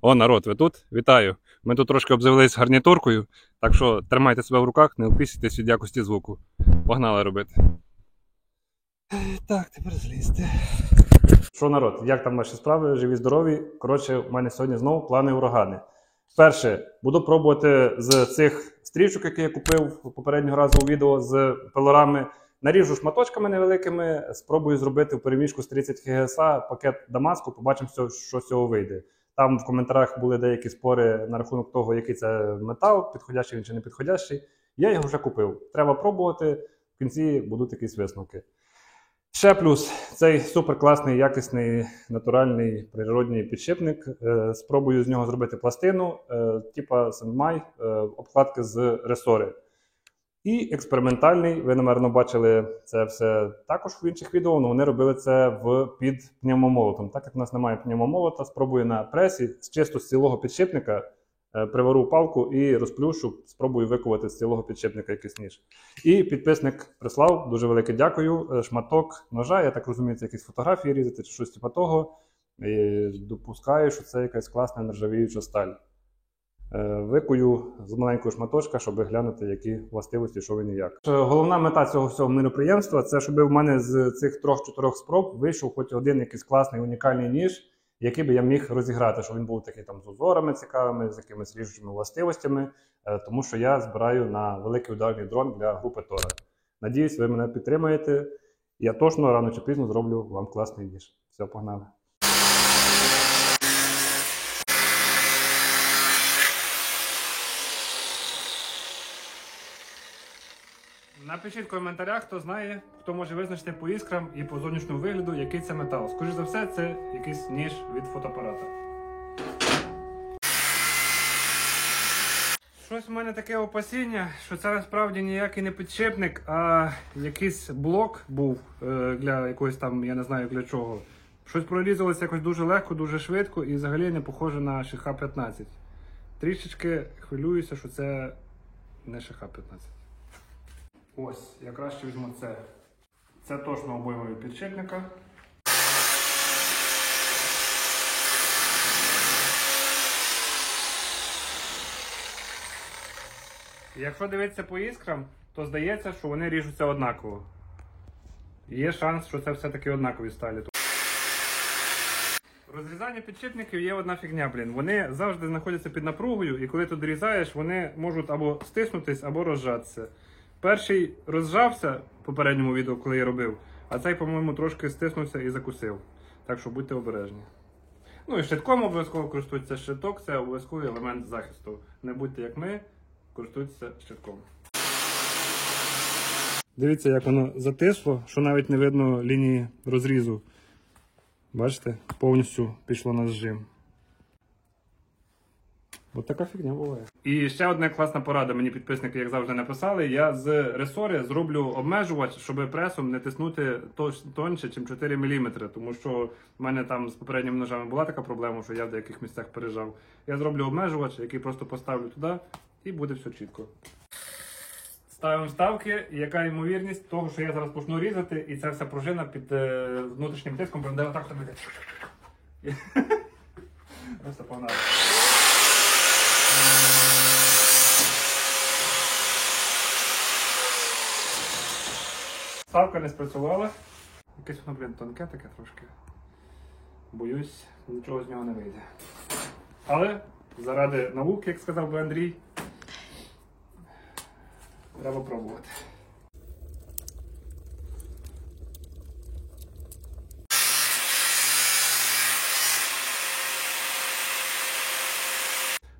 О, народ, ви тут? Вітаю! Ми тут трошки обзавелись гарнітуркою, так що тримайте себе в руках, не опісуйтесь від якості звуку. Погнали робити. Так, тепер злізти. Що, народ, як там ваші справи? Живі, здорові? Коротше, у мене сьогодні знову плани урагани. Перше, буду пробувати з цих стрічок, які я купив попереднього разу у відео з пилорами. Наріжу шматочками невеликими, спробую зробити в переміжку з 30 ГСА пакет Дамаску, побачимо, що з цього вийде. Там в коментарях були деякі спори на рахунок того, який це метал, підходящий він чи не підходящий. Я його вже купив. Треба пробувати, в кінці будуть якісь висновки. Ще плюс, цей суперкласний, якісний, натуральний, природній підшипник. Спробую з нього зробити пластину, типа Сендмай, обкладки з ресори. І експериментальний, ви, напевно, бачили це все також в інших відео, але вони робили це під пневмомолотом. Так як у нас немає пневмомолота, спробую на пресі чисто з цілого підшипника, привару палку і розплющу, спробую викувати з цілого підшипника якийсь ніж. І підписник прислав, дуже велике дякую, шматок ножа, я так розумію, це якісь фотографії різати чи щось типу того. І допускаю, що це якась класна нержавіюча сталь. Викую з маленького шматочка, щоб глянути, які властивості, що він і як. Головна мета цього всього міроприємства – це щоб в мене з цих 3-4 спроб вийшов хоч один якийсь класний унікальний ніж, який би я міг розіграти, щоб він був такий там з узорами цікавими, з якимись ріжучими властивостями, тому що я збираю на великий ударний дрон для групи Тора. Надіюсь, ви мене підтримаєте. Я точно рано чи пізно зроблю вам класний ніж. Все, погнали. Напишіть в коментарях, хто знає, хто може визначити по іскрам і по зовнішньому вигляду, який це метал. Скоріше за все, це якийсь ніж від фотоапарата. Щось в мене таке опасіння, що це насправді ніякий не підшипник, а якийсь блок був для якогось там, я не знаю для чого. Щось прорізалося якось дуже легко, дуже швидко і взагалі не похоже на ШХ-15. Трішечки хвилююся, що це не ШХ-15. Ось, я краще візьму це. Це точно обойма від підшипника. Якщо дивитися по іскрам, то здається, що вони ріжуться однаково. Є шанс, що це все-таки однакові сталі. Розрізання підшипників є одна фігня, блін. Вони завжди знаходяться під напругою, і коли ти дорізаєш, вони можуть або стиснутись, або розжатися. Перший розжався в попередньому відео, коли я робив, а цей, по-моєму, трошки стиснувся і закусив. Так що будьте обережні. Ну і щитком обов'язково користуйтеся. Щиток – це обов'язковий елемент захисту. Не будьте як ми, користуйтеся щитком. Дивіться, як воно затисло, що навіть не видно лінії розрізу. Бачите? Повністю пішло на зжим. Ось така фігня буває. І ще одна класна порада, мені підписники, як завжди, написали. Я з ресори зроблю обмежувач, щоб пресом не тиснути тоньше, ніж 4 мм. Тому що в мене там з попередніми ножами була така проблема, що я в деяких місцях пережав. Я зроблю обмежувач, який просто поставлю туди, і буде все чітко. Ставимо вставки, і яка ймовірність того, що я зараз почну різати, і ця вся пружина під внутрішнім тиском буде отак робити. Просто погнали. Вставка не спрацювала. Якесь воно, блін, тонке таке трошки. Боюсь, нічого з нього не вийде. Але заради науки, як сказав би Андрій, треба пробувати.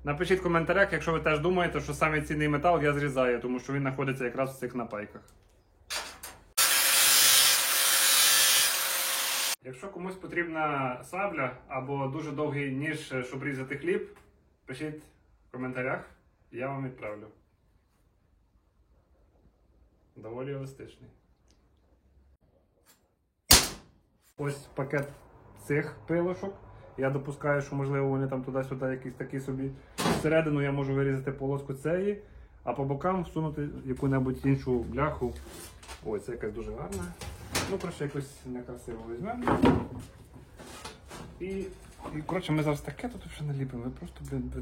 Напишіть в коментарях, якщо ви теж думаєте, що саме цінний метал я зрізаю, тому що він знаходиться якраз в цих напайках. Якщо комусь потрібна сабля або дуже довгий ніж, щоб різати хліб, пишіть в коментарях, я вам відправлю. Доволі еластичний. Ось пакет цих пилочок. Я допускаю, що можливо вони там туди-сюди якісь такі собі. Всередину я можу вирізати полоску цієї, а по бокам всунути яку-небудь іншу бляху. Ось, це якась дуже гарна. Ну, просто якось некрасиво візьмемо. І І, коротше, ми зараз таке тут вже наліпимо. Ви просто,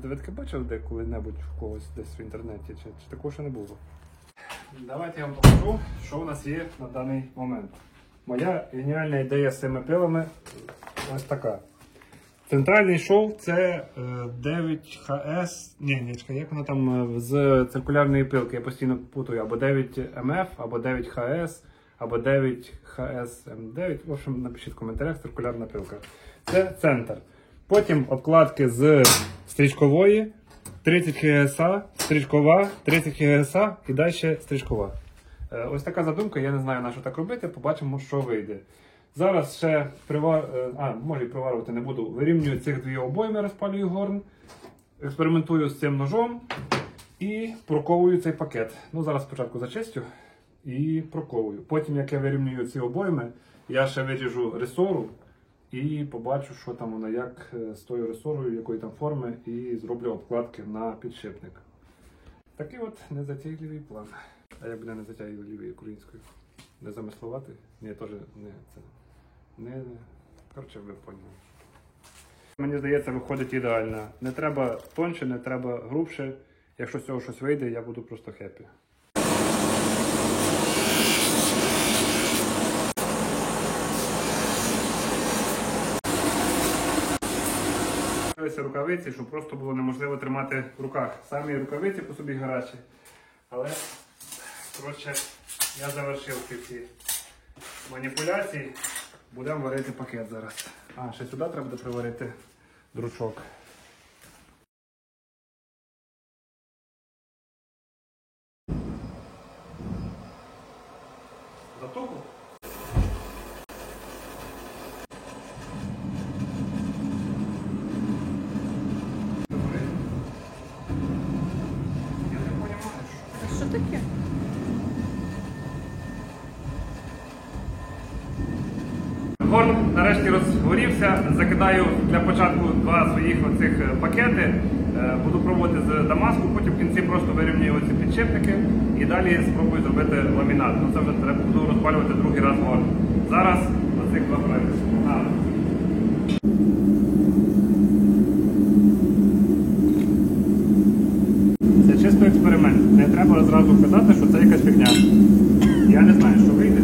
ви таке бачили де коли-небудь в когось десь в інтернеті, чи такого ще не було? Давайте я вам покажу, що у нас є на даний момент. Моя геніальна ідея з цими пилами ось така. Центральний шов це 9ХС, чекай, як вона там з циркулярної пилки, я постійно путаю, або 9МФ, або 9ХС, або 9ХСМ9. В общем, напишіть в коментарях, циркулярна пилка. Це центр. Потім обкладки з стрічкової, 30 ХГСА, стрічкова, 30 ХГСА і далі стрічкова. Ось така задумка, я не знаю, на що так робити, побачимо, що вийде. Зараз ще може і приварювати не буду. Вирівнюю цих дві обойми, розпалюю горн, експериментую з цим ножом і проковую цей пакет. Ну, зараз спочатку зачистю і проковую. Потім, як я вирівнюю ці обойми, я ще виріжу ресору і побачу, що там воно, як з тою ресорою, якої там форми, і зроблю обкладки на підшипник. Такий от незатягливий план. А як буде незатягливий українською? Не замислувати? Ні, теж не це. Коротше, ви поняли. Мені здається, виходить ідеально. Не треба тонше, не треба грубше. Якщо з цього щось вийде, я буду просто хеппі. Рукавиці, щоб просто було неможливо тримати в руках. Самі рукавиці по собі гарячі. Але, коротше, я завершив ці маніпуляції. Будемо варити пакет зараз. Ще сюди треба буде приварити дручок. Затоку? Я не розумію, що. Що таке? Горн нарешті розгорівся, закидаю для початку два своїх оцих пакети, буду пробувати з Дамаску, потім в кінці просто вирівнюю оці підшипники і далі спробую зробити ламінат. Ну, це вже треба буду розпалювати другий раз горн. Зараз оцих два проекти. Це чисто експеримент. Не треба зразу казати, що це якась фігня. Я не знаю, що вийде.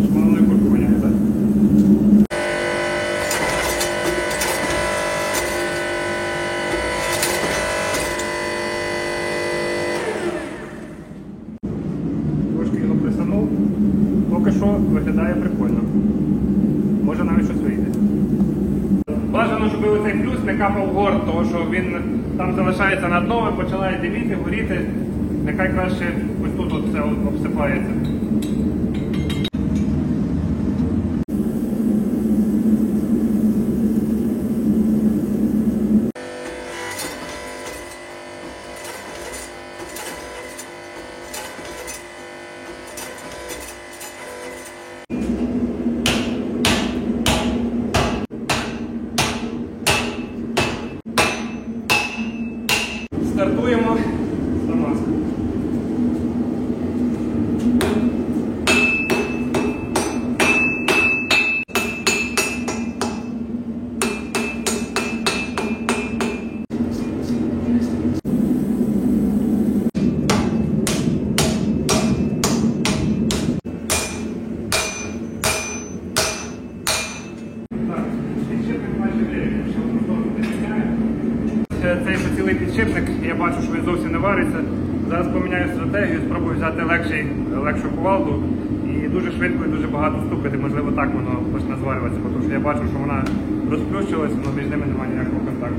Шмалною кульку воняє, так? Поки що виглядає прикольно. Може навіть щось вийде. Бажано, щоб оцей плюс не капав в горн, тому що він там залишається над дном і починає диміти, горіти. Нехай краще ось тут все обсипається. Стартуємо з Дамаску. Цей поцілий підшипник, я бачу, що він зовсім не вариться. Зараз поміняю стратегію, спробую взяти легшу кувалду і дуже швидко і дуже багато стукати, можливо так воно почне зварюватися, тому що я бачу, що вона розплющилася, але між ними немає ніякого контакту.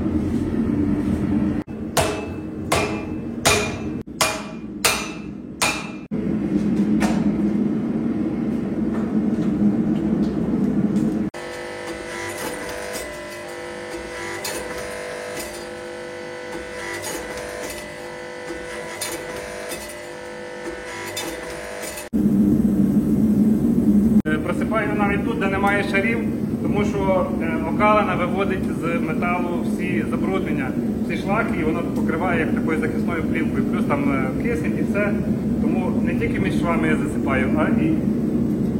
Просипаю навіть тут, де немає шарів, тому що окалина виводить з металу всі забруднення, всі шлаки, і воно покриває як такою захисною плівкою. Плюс там кисень і все. Тому не тільки між швами я засипаю, а і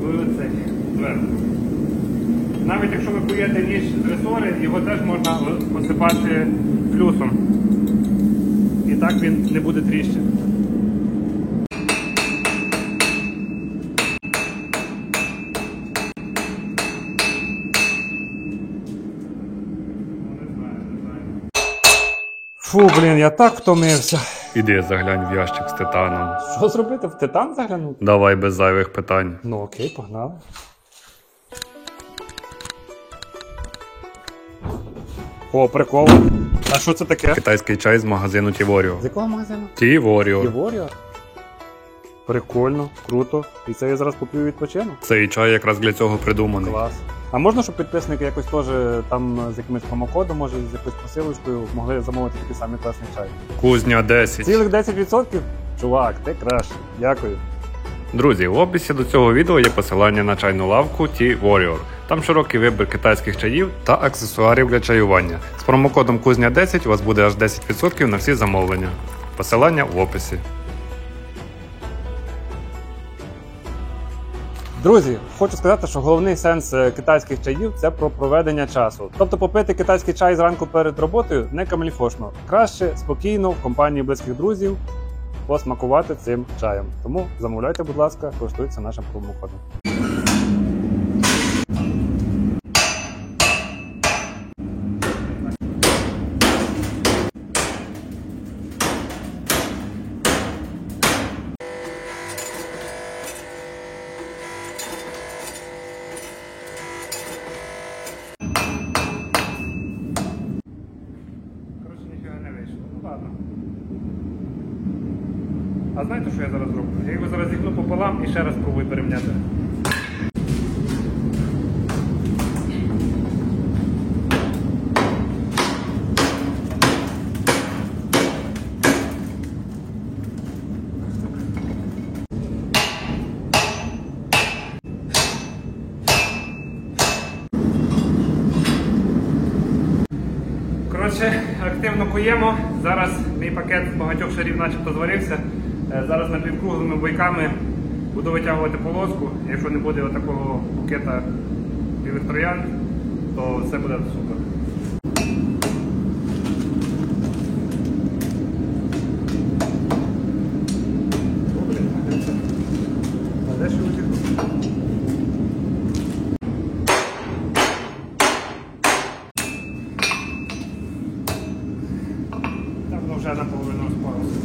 в цей зверху. Навіть якщо ви куєте ніж з ресори, його теж можна посипати флюсом. І так він не буде тріщити. Фу, блін, я так втомився. Іди заглянь в ящик з титаном. Що зробити? В титан заглянути? Давай без зайвих питань. Ну окей, погнали. О, прикол. А що це таке? Китайський чай з магазину Тіворіо. З якого магазину? Тіворіо. Єворіо? Прикольно, круто. І це я зараз поп'ю відпочину? Цей чай якраз для цього придуманий. Клас. А можна, щоб підписники якось теж там з якимось промокодом, може з якоюсь посилочкою могли замовити такий самий класний чай? Кузня 10. Цілих 10%? Чувак, ти краще. Дякую. Друзі, в описі до цього відео є посилання на чайну лавку Tea-Warrior. Там широкий вибір китайських чаїв та аксесуарів для чаювання. З промокодом Кузня 10 у вас буде аж 10% на всі замовлення. Посилання в описі. Друзі, хочу сказати, що головний сенс китайських чаїв – це про проведення часу. Тобто попити китайський чай зранку перед роботою не камельфошно. Краще, спокійно, в компанії близьких друзів посмакувати цим чаєм. Тому замовляйте, будь ласка, користуйтеся нашим промокодом. Коротше, ніфіга не вийшло. Ну ладно. А знаєте, що я зараз зроблю? Я його зараз зігну пополам і ще раз спробую перемняти. Коротше, активно куємо. Зараз мій пакет з багатьох шарів начебто зварився. Зараз напівкруглими бойками буду витягувати полоску. Якщо не буде такого букета білих троянд, то все буде супер. А де ще утіку? Там вже наполовину розпалося.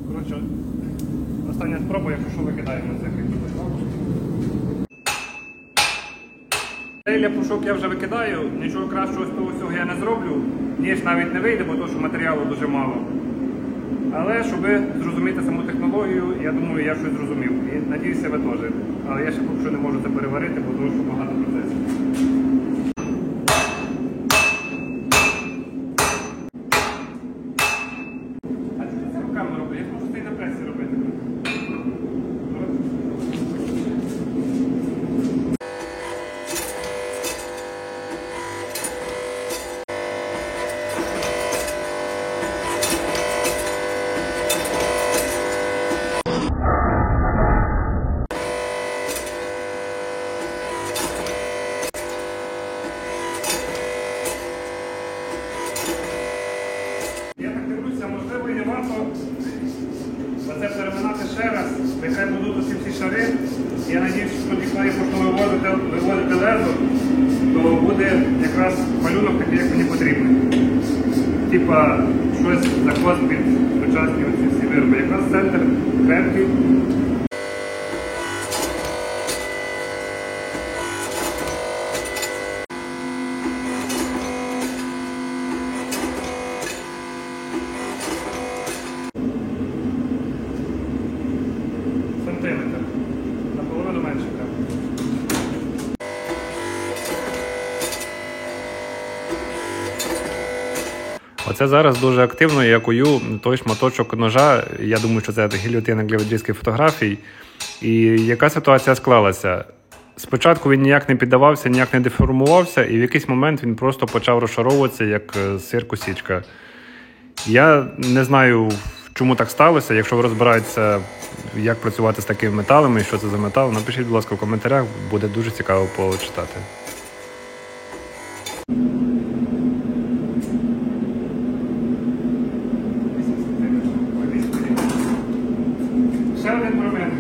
Коротше, остання спроба, якщо що, викидаємо це Цей ляпушок я вже викидаю, нічого кращого з того всього я не зроблю, ніж навіть не вийде, бо то, що матеріалу дуже мало. Але щоб зрозуміти саму технологію, я думаю, я щось зрозумів. І надіюся, ви теж. Але я ще поки що не можу це переварити, бо тому що багато процесів. А чому це руками робити? Я можу це і на пресі робити. Я так дивлюся, можливо, і не варто оце переминати ще раз, нехай будуть усі ці шари. Я сподіваюся, що коли я почну виводити лезо, то буде якраз малюнок такий, як мені потрібно. Типа щось закос під сучасні оці всі вироби. Якраз центр крепкий. Сантиметр. Наполовину менше треба. Оце зараз дуже активно я кую той шматочок ножа. Я думаю, що це гільйотина для відрізки фотографій. І яка ситуація склалася? Спочатку він ніяк не піддавався, ніяк не деформувався, і в якийсь момент він просто почав розшаровуватися, як сир-косічка. Я не знаю, чому так сталося. Якщо ви розбираєтеся, як працювати з такими металами і що це за метал, напишіть, будь ласка, в коментарях, буде дуже цікаво почитати. Ще один момент.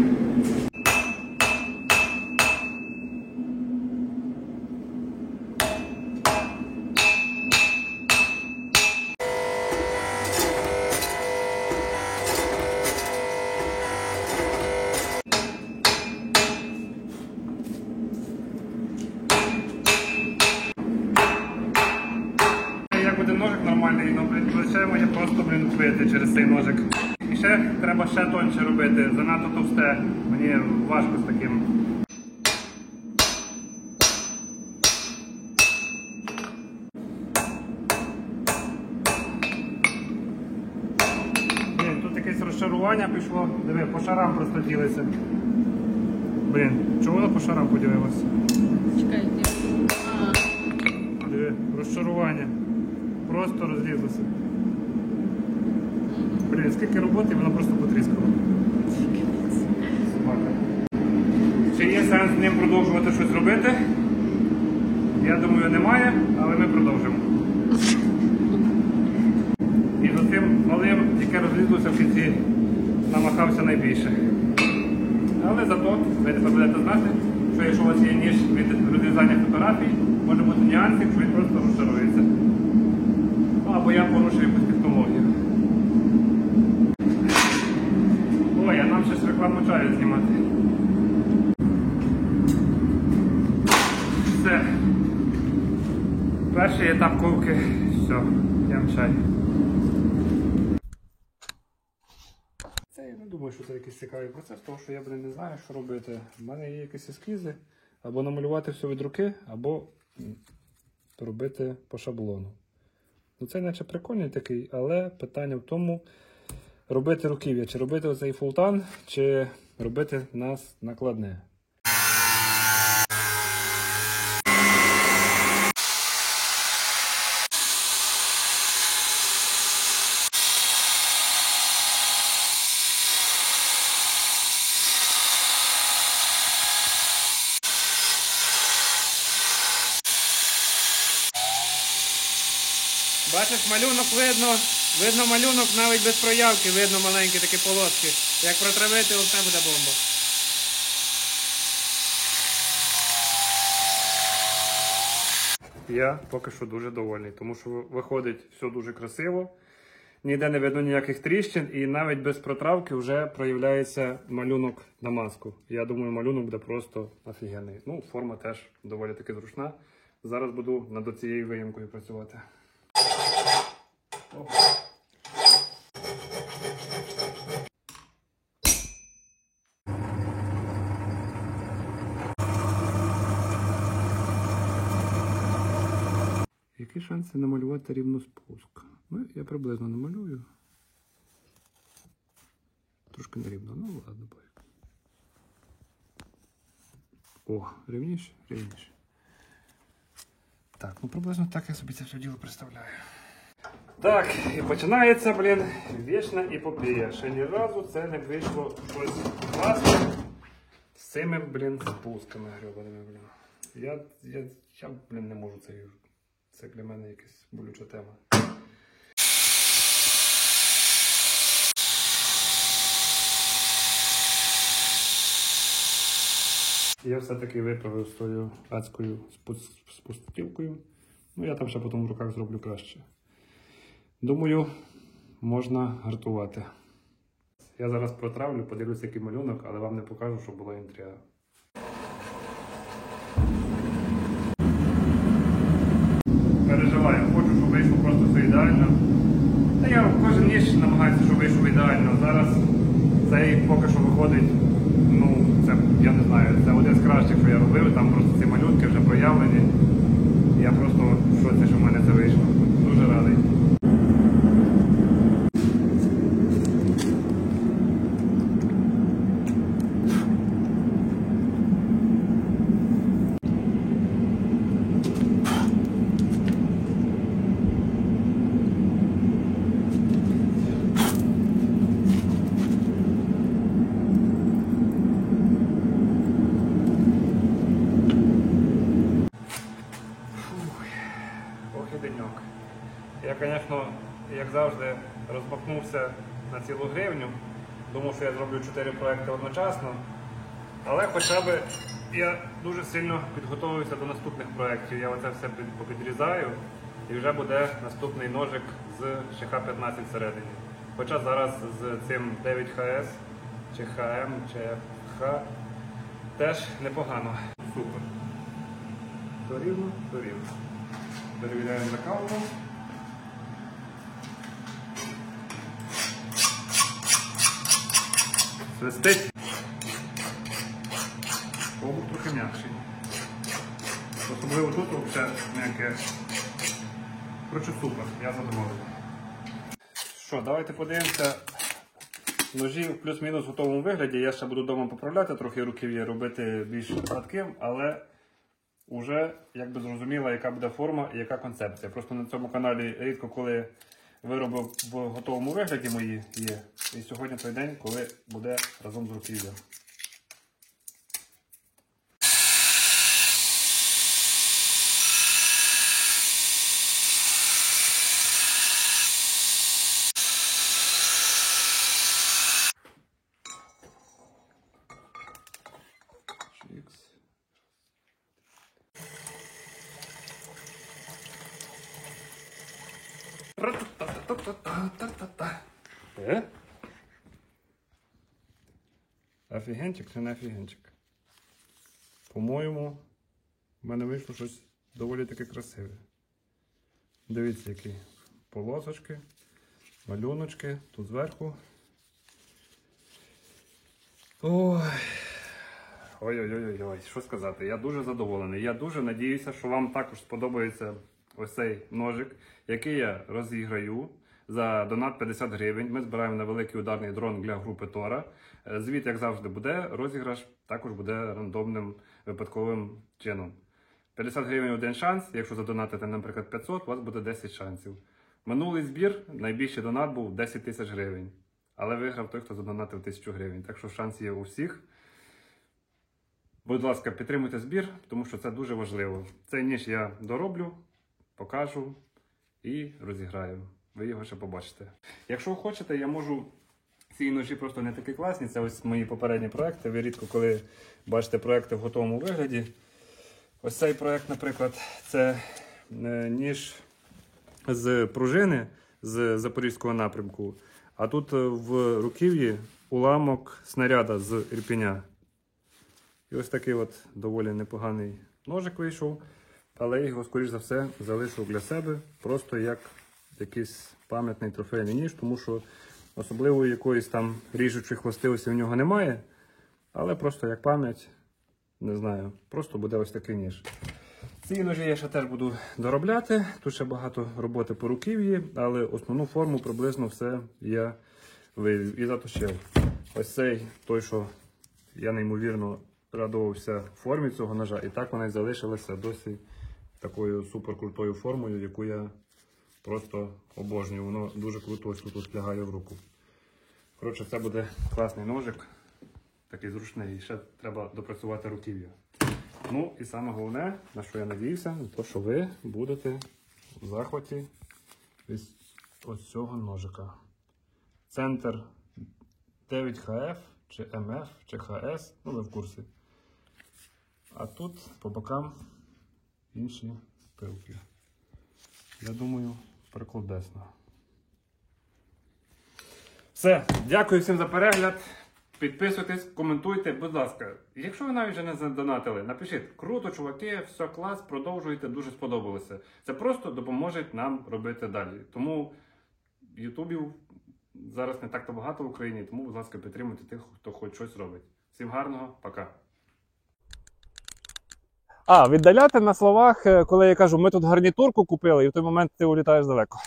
Як буде ножик нормальний, ну, звичайно, я просто, вбити через цей ножик. І ще треба ще тоньше робити, занадто товсте. Мені важко з таким. Блін, тут якесь розшарування пішло. Диви, по шарам просто ділиться. Блін, чого воно по шарам поділилося? Чекай, Диви, розшарування. Просто розлізлося. Блін, скільки роботи, воно просто потріскало. Собака. Чи є сенс з ним продовжувати щось робити? Я думаю, немає, але ми продовжимо. І за цим малим, яке розлізлося в кінці, намахався найбільше. Але зато ви тепер будете знати, що якщо у вас є ніж від розрізання фотографій, може бути нюансик, що він просто розшарується. Або я порушую якусь технологію. Ой, а нам ще ж рекламу чаю знімати. Все. Перший етап ковки. Все, п'ємо чай. Це я не думаю, що це якийсь цікавий процес, тому що я, не знаю, що робити. У мене є якісь ескізи. Або намалювати все від руки, або робити по шаблону. Ну, це наче прикольний такий, але питання в тому, робити руків'я, чи робити оцей фултан, чи робити нас накладне. Бачиш, малюнок видно малюнок навіть без проявки, видно маленькі такі полоски. Як протравити, оце буде бомба. Я поки що дуже довольний, тому що виходить все дуже красиво. Ніде не видно ніяких тріщин і навіть без протравки вже проявляється малюнок на маску. Я думаю, малюнок буде просто офігенний. Ну, форма теж доволі таки зручна. Зараз буду над цією виїмкою працювати. Оп. Які шанси намалювати рівно спуск? Ну, я приблизно намалюю. Трошки нерівно, ну ладно, бай. О, рівніше, рівніше. Так, ну приблизно так я собі це все діло представляю. Так, і починається, вічна епопея. Ще ні разу це не вийшло щось класне з цими, спусками гребаними, Я, не можу це. Це для мене якась болюча тема. Я все-таки виправив свою адською спустівкою. Ну, я там ще потім в руках зроблю краще. Думаю, можна гартувати. Я зараз протравлю, подивлюся, який малюнок, але вам не покажу, щоб була інтрига. Переживаю, хочу, щоб вийшло просто все ідеально. Та я кожен ніж намагаюся, щоб вийшло ідеально. Зараз цей поки що виходить, ну, це, я не знаю, це один з кращих, що я робив, там просто ці малюнки вже проявлені. Я просто в шоці, що в мене це вийшло. Дуже радий. завжди, розмахнувся на цілу гривню. Думав, що я зроблю 4 проекти одночасно. Але хоча б я дуже сильно підготовився до наступних проєктів. Я оце все попідрізаю і вже буде наступний ножик з ШХ-15 всередині. Хоча зараз з цим 9ХС, чи ХМ, чи Х теж непогано. Супер. То рівно, то рівно. Перевіряємо закалку. Свистить. Обух трохи м'якший. Особливо тут взагалі м'яке. Коротше, супер, я задоволений. Що, давайте подивимося. Ножі в плюс-мінус в готовому вигляді. Я ще буду вдома поправляти, трохи руків'я робити більш гладким, але вже якби зрозуміло, яка буде форма і яка концепція. Просто на цьому каналі рідко коли вироби в готовому вигляді мої є. І сьогодні той день, коли буде разом з руків'ям. Офігенчик чи не офігенчик? По-моєму, в мене вийшло щось доволі таки красиве. Дивіться, які полосочки, малюночки, тут зверху. Ой. Ой-ой-ой, що сказати, я дуже задоволений. Я дуже надіюся, що вам також сподобається ось цей ножик, який я розіграю за донат 50 гривень. Ми збираємо на великий ударний дрон для групи Тора. Звіт, як завжди, буде. Розіграш також буде рандомним випадковим чином. 50 гривень один шанс. Якщо задонатите, наприклад, 500, у вас буде 10 шансів. Минулий збір, найбільший донат був 10 тисяч гривень. Але виграв той, хто задонатив 1000 гривень. Так що шанс є у всіх. Будь ласка, підтримуйте збір, тому що це дуже важливо. Цей ніж я дороблю, покажу і розіграю. Ви його ще побачите. Якщо ви хочете, я можу... Ці ножі просто не такі класні. Це ось мої попередні проекти. Ви рідко коли бачите проекти в готовому вигляді. Ось цей проект, наприклад, це ніж з пружини з запорізького напрямку. А тут в руків'ї уламок снаряда з Ірпеня. І ось такий от доволі непоганий ножик вийшов. Але я його, скоріш за все, залишив для себе. Просто як якийсь пам'ятний трофейний ніж, тому що особливої якоїсь там ріжучих властивості в нього немає. Але просто як пам'ять, не знаю, просто буде ось такий ніж. Ці ножі я ще теж буду доробляти. Тут ще багато роботи по руків'ї, але основну форму приблизно все я вивів і заточив. Ось цей той, що я неймовірно радувався формі цього ножа, і так вона і залишилася досі такою суперкрутою формою, яку я просто обожнюю. Воно дуже круто тут лягає в руку. Коротше, це буде класний ножик, такий зручний, і ще треба допрацювати руків'я. Ну і саме головне, на що я надіюся, то що ви будете в захваті від ось цього ножика. Центр 9ХФ, чи МФ, чи ХС, ну ви в курсі. А тут по бокам інші пилки. Я думаю, прикладесно. Все, дякую всім за перегляд. Підписуйтесь, коментуйте, будь ласка. Якщо ви навіть вже не задонатили, напишіть: круто, чуваки, все клас, продовжуйте, дуже сподобалося. Це просто допоможе нам робити далі. Тому ютубів зараз не так-то багато в Україні, тому, будь ласка, підтримуйте тих, хто хоч щось робить. Всім гарного, пока. Віддаляти на словах, коли я кажу, ми тут гарнітурку купили, і в той момент ти улітаєш далеко.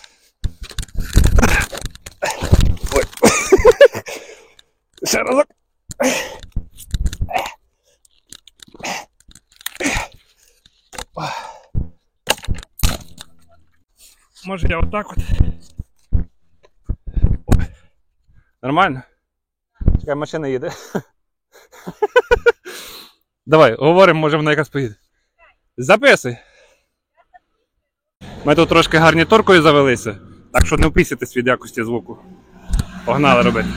Ой. Ще разок. Може я отак от. Нормально? Чекай, машина їде. Давай, говоримо, може вона якась поїде. Записуй. Ми тут трошки гарнітуркою завелися. Так що не описуйтесь від якості звуку. Погнали робити.